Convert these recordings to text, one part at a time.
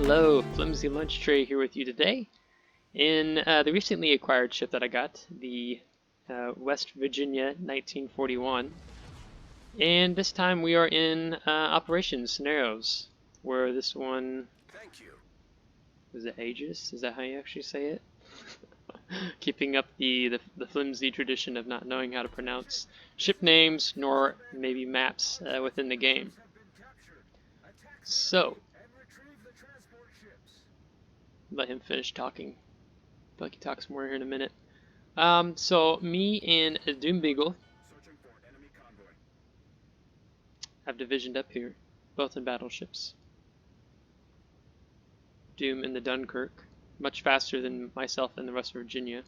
Hello, Flimsy Lunch Tray here with you today in the recently acquired ship that I got, the West Virginia 1941. And this time we are in operations scenarios, where this one was it Aegis? Is that how you actually say it? Keeping up the flimsy tradition of not knowing how to pronounce ship names nor maybe maps within the game. So let him finish talking. I feel like he talks more here in a minute. So me and Doom Beagle have divisioned up here, both in battleships. Doom in the Dunkirk, much faster than myself in the West Virginia.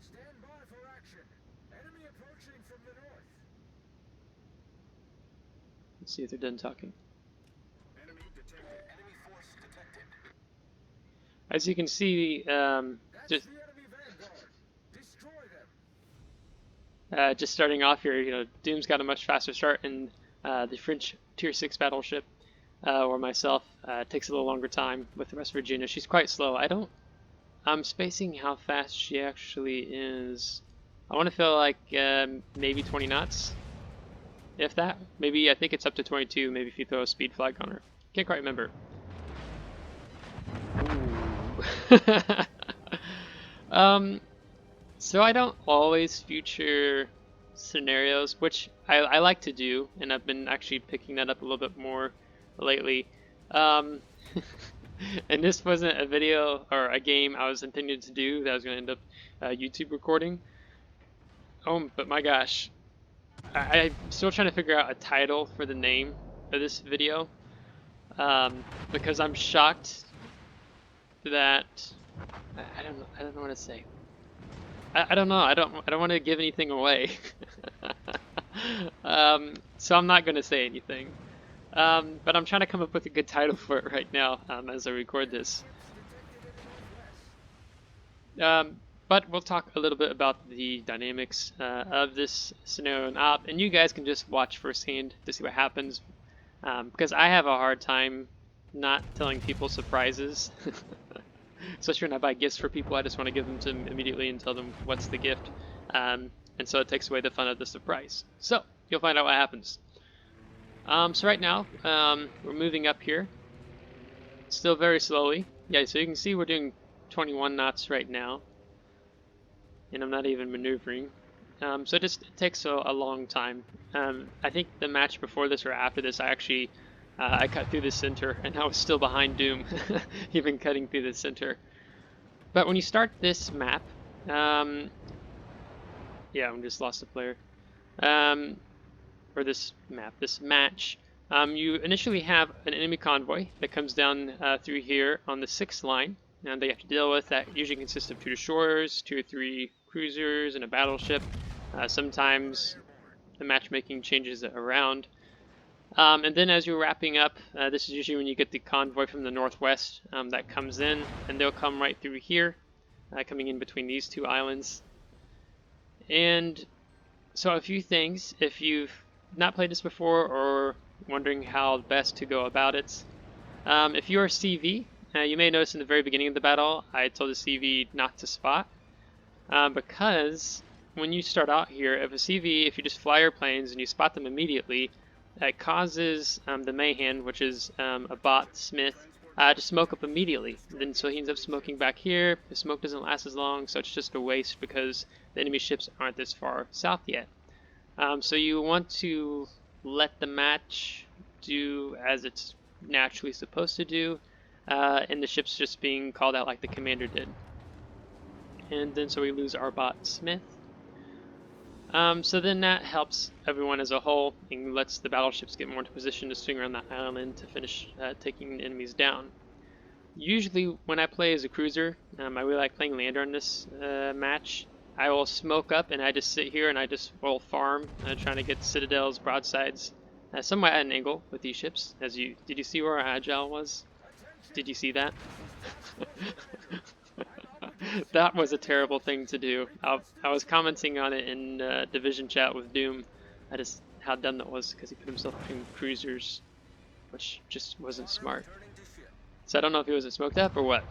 Stand by for action. Enemy approaching from the north. Let's see if they're done talking. Enemy detected. Enemy force detected. As you can see, That's the enemy vanguard. Destroy them. just starting off here, Doom's got a much faster start in the French Tier 6 battleship, or myself, takes a little longer time with the West Virginia. She's quite slow. I'm spacing how fast she actually is. I want to feel like maybe 20 knots, if that. Maybe, I think it's up to 22, maybe if you throw a speed flag on her. Can't quite remember. So I don't always future scenarios, which I like to do, and I've been actually picking that up a little bit more lately. And this wasn't a video or a game I was intended to do that I was going to end up YouTube recording. Oh, but my gosh, I'm still trying to figure out a title for the name of this video, because I'm shocked that I don't know what to say. I don't know. I don't want to give anything away. So I'm not going to say anything. But I'm trying to come up with a good title for it right now as I record this. But we'll talk a little bit about the dynamics of this scenario and op, and you guys can just watch firsthand to see what happens. Because I have a hard time not telling people surprises. Especially when I buy gifts for people, I just want to give them to them immediately and tell them what's the gift. And so it takes away the fun of the surprise. So, you'll find out what happens. So right now, we're moving up here. Still very slowly. Yeah, so you can see we're doing 21 knots right now. And I'm not even maneuvering. So it takes a long time. I think the match before this or after this, I cut through the center, and I was still behind Doom, even cutting through the center. But when you start this map, yeah, I just lost a player. Or this match, you initially have an enemy convoy that comes down through here on the 6th line, and they have to deal with. That usually consists of 2 destroyers, 2 or 3 cruisers, and a battleship. Sometimes the matchmaking changes it around. And then as you're wrapping up, this is usually when you get the convoy from the northwest that comes in, and they'll come right through here, coming in between these 2 islands. And so a few things, if you've not played this before or wondering how best to go about it, if you're a CV, you may notice in the very beginning of the battle, I told the CV not to spot, because when you start out here, if you just fly airplanes and you spot them immediately, it causes the Mayhem, which is a bot smith, to smoke up immediately. And then so he ends up smoking back here. The smoke doesn't last as long, so it's just a waste because the enemy ships aren't this far south yet. So you want to let the match do as it's naturally supposed to do, and the ship's just being called out like the commander did. And then so we lose our bot smith. So then that helps everyone as a whole and lets the battleships get more into position to swing around that island to finish taking the enemies down. Usually when I play as a cruiser, I really like playing lander in this match. I will smoke up and I just sit here and I just will farm, trying to get citadels, broadsides, somewhat at an angle with these ships. Did you see where our agile was? Did you see that? That was a terrible thing to do. I was commenting on it in Division chat with Doom. How dumb that was because he put himself between cruisers. which just wasn't smart. So I don't know if he wasn't smoked up or what.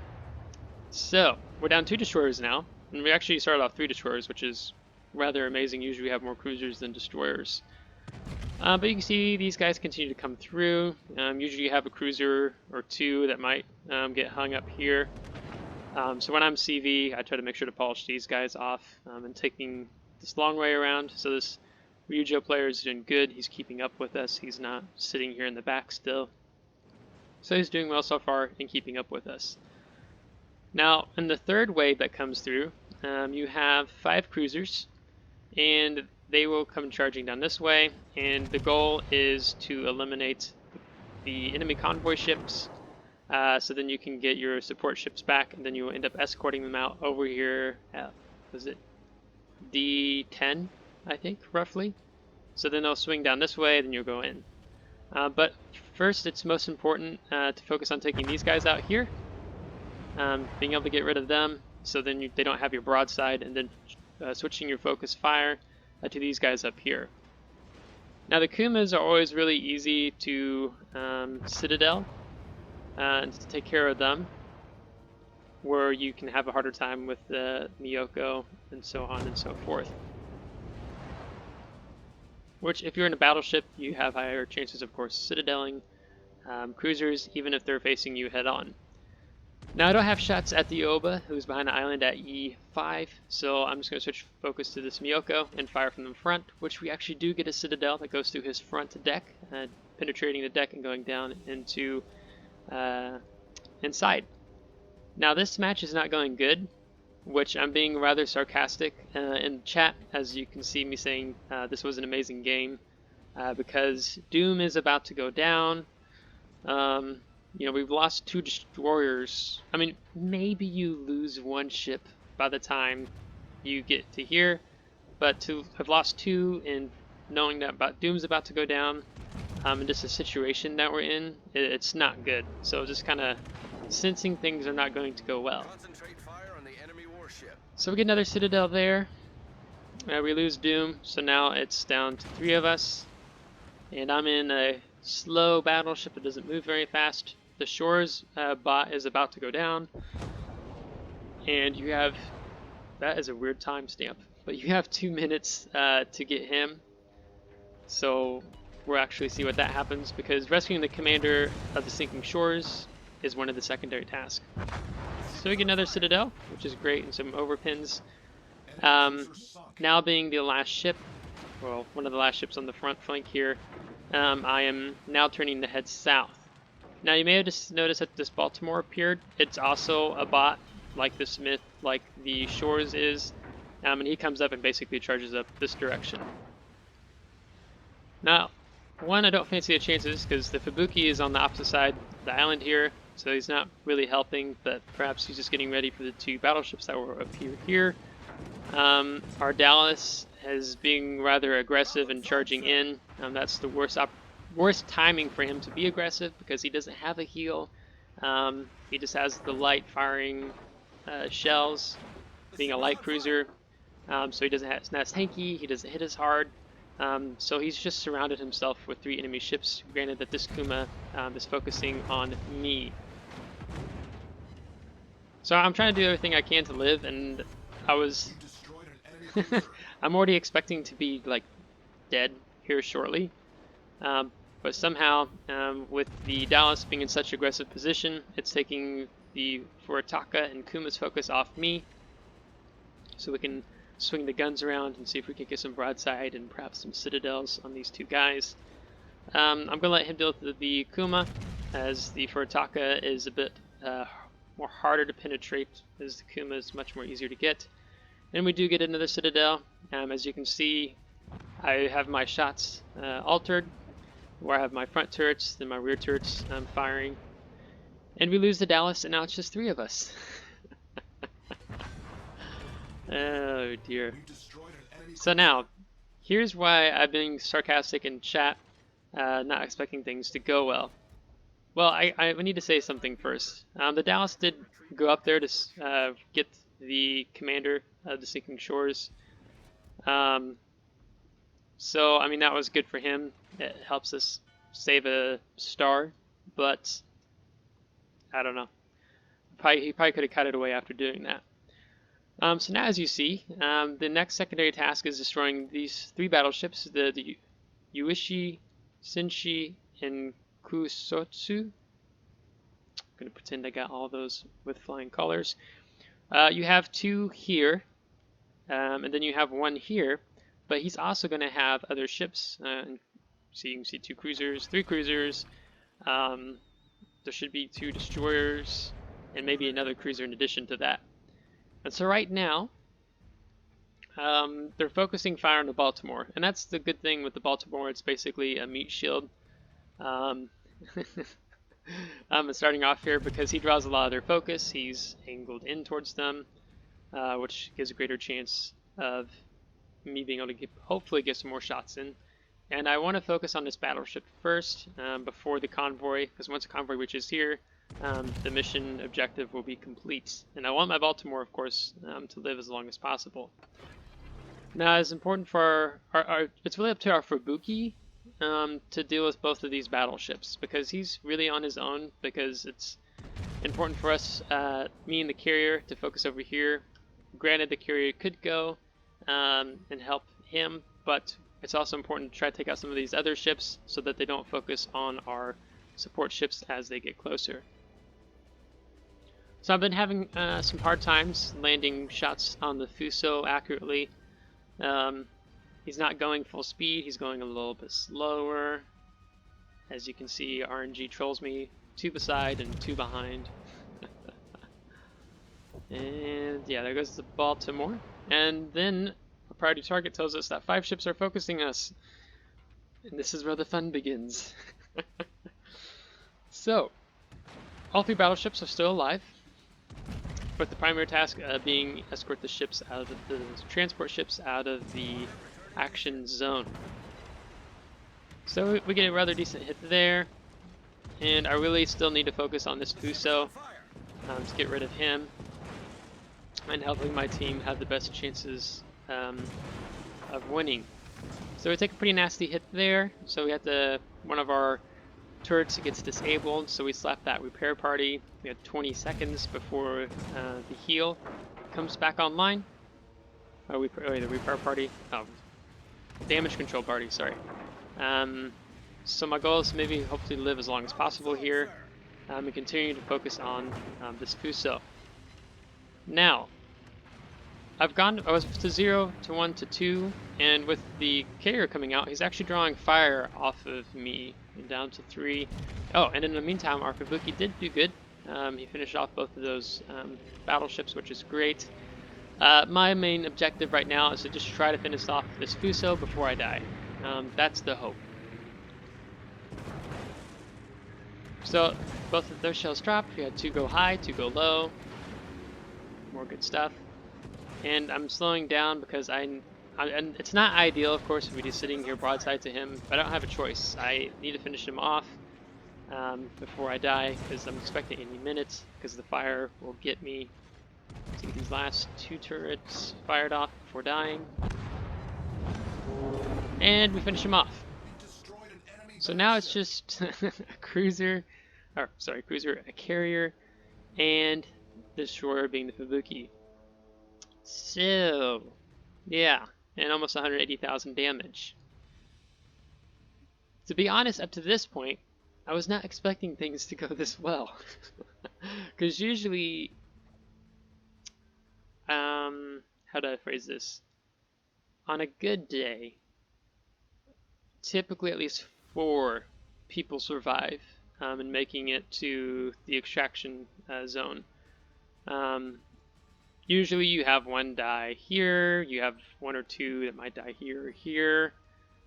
So we're down 2 destroyers now, and we actually started off 3 destroyers, which is rather amazing. Usually we have more cruisers than destroyers. But you can see these guys continue to come through. Usually you have a cruiser or 2 that might get hung up here. So when I'm CV, I try to make sure to polish these guys off and taking this long way around. So this Ryujo player is doing good. He's keeping up with us. He's not sitting here in the back still. So he's doing well so far in keeping up with us. Now, in the third wave that comes through, you have 5 cruisers, and they will come charging down this way, and the goal is to eliminate the enemy convoy ships, so then you can get your support ships back, and then you will end up escorting them out over here at, was it D10, I think, roughly? So then they'll swing down this way, then you'll go in. But first, it's most important to focus on taking these guys out here, being able to get rid of them, so then they don't have your broadside, and then switching your focus fire to these guys up here. Now the Kumas are always really easy to citadel and to take care of them, where you can have a harder time with the Miyoko and so on and so forth. Which, if you're in a battleship, you have higher chances, of course, citadeling cruisers, even if they're facing you head on. Now I don't have shots at the Oba, who's behind the island at E5, so I'm just going to switch focus to this Miyoko and fire from the front, which we actually do get a citadel that goes through his front deck, penetrating the deck and going down into inside. Now this match is not going good, which I'm being rather sarcastic in chat, as you can see me saying this was an amazing game, because Doom is about to go down. You know, we've lost 2 destroyers. I mean, maybe you lose 1 ship by the time you get to here, but to have lost 2 and knowing that Doom's about to go down, and just the situation that we're in, it's not good. So just kind of sensing things are not going to go well. Concentrate fire on the enemy warship. So we get another citadel there. We lose Doom, so now it's down to 3 of us, and I'm in a slow battleship that doesn't move very fast. The Shores bot is about to go down, and you have, that is a weird timestamp, but you have 2 minutes to get him. So we'll actually see what that happens, because rescuing the commander of the sinking Shores is one of the secondary tasks. So we get another citadel, which is great, and some overpins. Now being the last ship, well, one of the last ships on the front flank here, I am now turning the head south. Now you may have just noticed that this Baltimore appeared. It's also a bot, like the Smith, like the Shores is, and he comes up and basically charges up this direction. Now, one, I don't fancy the chances, because the Fubuki is on the opposite side of the island here, so he's not really helping, but perhaps he's just getting ready for the 2 battleships that will appear here. Our Dallas is being rather aggressive and charging in. That's the worst timing for him to be aggressive, because he doesn't have a heal. He just has the light firing shells, being a light cruiser. So he doesn't have, it's not as tanky, he doesn't hit as hard. So he's just surrounded himself with 3 enemy ships, granted that this Kuma is focusing on me. So I'm trying to do everything I can to live, and I'm already expecting to be like dead here shortly. But somehow, with the Dallas being in such aggressive position, it's taking the Furataka and Kuma's focus off me, so we can swing the guns around and see if we can get some broadside and perhaps some citadels on these 2 guys. I'm going to let him deal with the Kuma, as the Furataka is a bit more harder to penetrate, as the Kuma is much more easier to get. And we do get another citadel. As you can see, I have my shots altered, where I have my front turrets, then my rear turrets firing. And we lose the Dallas, and now it's just 3 of us. Oh dear. So now, here's why I've been sarcastic in chat, not expecting things to go well. Well, I need to say something first. The Dallas did go up there to get the commander of the sinking Shores. So, I mean, that was good for him. It helps us save a star, but I don't know. He probably could have cut it away after doing that. So now, as you see, the next secondary task is destroying these 3 battleships, the Yuishi, Shinshi, and Kusotsu. I'm going to pretend I got all those with flying colors. You have 2 here, and then you have 1 here, but he's also going to have other ships. So you can see 2 cruisers, 3 cruisers. There should be 2 destroyers, and maybe another cruiser in addition to that. And so right now, they're focusing fire on the Baltimore, and that's the good thing with the Baltimore. It's basically a meat shield. I'm starting off here because he draws a lot of their focus. He's angled in towards them, which gives a greater chance of me being able to hopefully get some more shots in. And I want to focus on this battleship first before the convoy, because once the convoy reaches here, the mission objective will be complete. And I want my Baltimore, of course, to live as long as possible. Now, it's important for it's really up to our Fubuki to deal with both of these battleships, because he's really on his own, because it's important for us, me and the carrier, to focus over here. Granted, the carrier could go and help him, but it's also important to try to take out some of these other ships so that they don't focus on our support ships as they get closer. So I've been having some hard times landing shots on the Fuso accurately. He's not going full speed, he's going a little bit slower. As you can see, RNG trolls me 2 beside and 2 behind. And yeah, there goes the Baltimore. And then a priority target tells us that 5 ships are focusing us. And this is where the fun begins. So, all 3 battleships are still alive, with the primary task being escort the ships out of the transport ships out of the action zone. So we get a rather decent hit there, and I really still need to focus on this Fuso to get rid of him, and helping my team have the best chances of winning. So we take a pretty nasty hit there, so we have one of our turrets gets disabled, so we slap that repair party. We had 20 seconds before the heal comes back online. The repair party. Oh, damage control party, sorry. So my goal is to maybe hopefully live as long as possible here and continue to focus on this Fuso. Now, I was to 0 to 1 to 2, and with the carrier coming out, he's actually drawing fire off of me down to 3. Oh, and in the meantime, our Fubuki did do good. He finished off both of those battleships, which is great. My main objective right now is to just try to finish off this Fuso before I die. That's the hope. So both of those shells dropped. We had 2 go high, 2 go low. More good stuff. And I'm slowing down because and it's not ideal, of course, if we're just sitting here broadside to him, but I don't have a choice. I need to finish him off before I die, because I'm expecting any minutes, because the fire will get me. Let's get these last 2 turrets fired off before dying. And we finish him off. So now it's just a cruiser, a carrier, and the destroyer being the Fubuki. So, yeah, and almost 180,000 damage. To be honest, up to this point, I was not expecting things to go this well. Because usually, how do I phrase this? On a good day, typically at least 4 people survive in making it to the extraction zone. Usually you have 1 die here, you have 1 or 2 that might die here or here,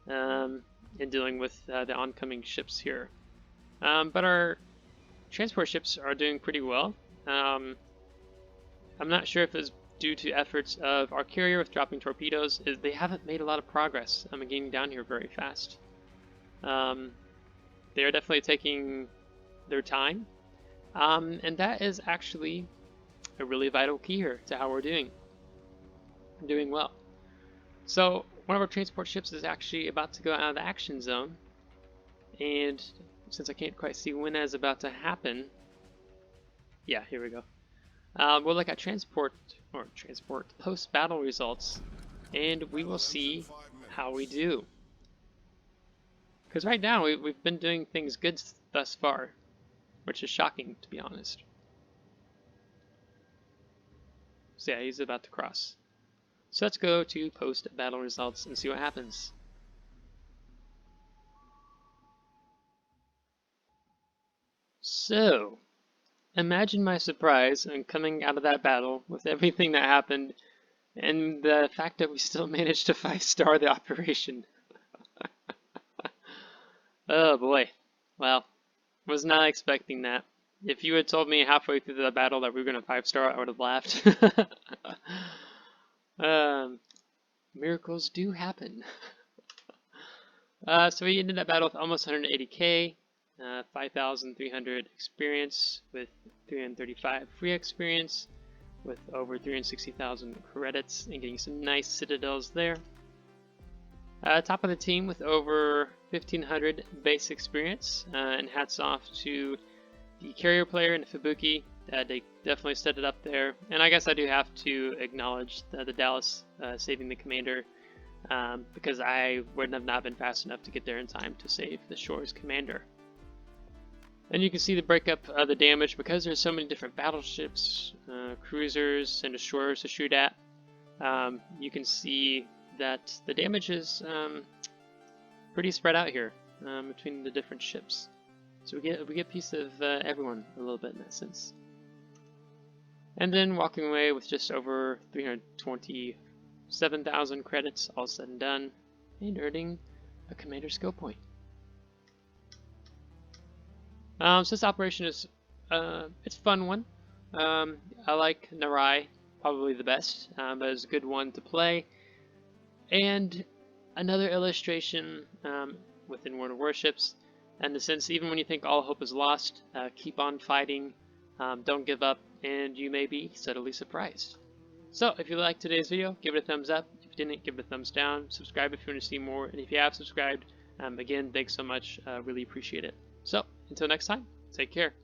in dealing with the oncoming ships here. But our transport ships are doing pretty well. I'm not sure if it's due to efforts of our carrier with dropping torpedoes. They haven't made a lot of progress getting down here very fast. They are definitely taking their time, and that is actually a really vital key here to how we're doing. I'm doing well. So one of our transport ships is actually about to go out of the action zone, And since I can't quite see when that's about to happen, yeah, here we go. We'll look at transport post-battle results, and we will see how we do. Because right now we've been doing things good thus far, which is shocking to be honest. So yeah, he's about to cross. So let's go to post-battle results and see what happens. So, imagine my surprise on coming out of that battle with everything that happened and the fact that we still managed to 5-star the operation. Oh boy. Well, was not expecting that. If you had told me halfway through the battle that we were going to 5-star, I would have laughed. Miracles do happen. So we ended that battle with almost 180k, 5,300 experience with 335 free experience, with over 360,000 credits, and getting some nice citadels there. Top of the team with over 1,500 base experience, and hats off to the carrier player and Fubuki. They definitely set it up there, and I guess I do have to acknowledge the Dallas saving the commander, because I would have not been fast enough to get there in time to save the Shore's commander. And you can see the breakup of the damage because there's so many different battleships, cruisers, and destroyers to shoot at. You can see that the damage is pretty spread out here between the different ships. So we get a piece of everyone a little bit in that sense. And then walking away with just over 327,000 credits, all said and done, and earning a commander skill point. So this operation is it's a fun one. I like Narai probably the best, but it's a good one to play. And another illustration within World of Warships, in the sense even when you think all hope is lost, keep on fighting, don't give up, and you may be subtly surprised. So if you liked today's video, give it a thumbs up. If you didn't, give it a thumbs down. Subscribe if you want to see more, and if you have subscribed, again, thanks so much. Really appreciate it. So until next time, take care.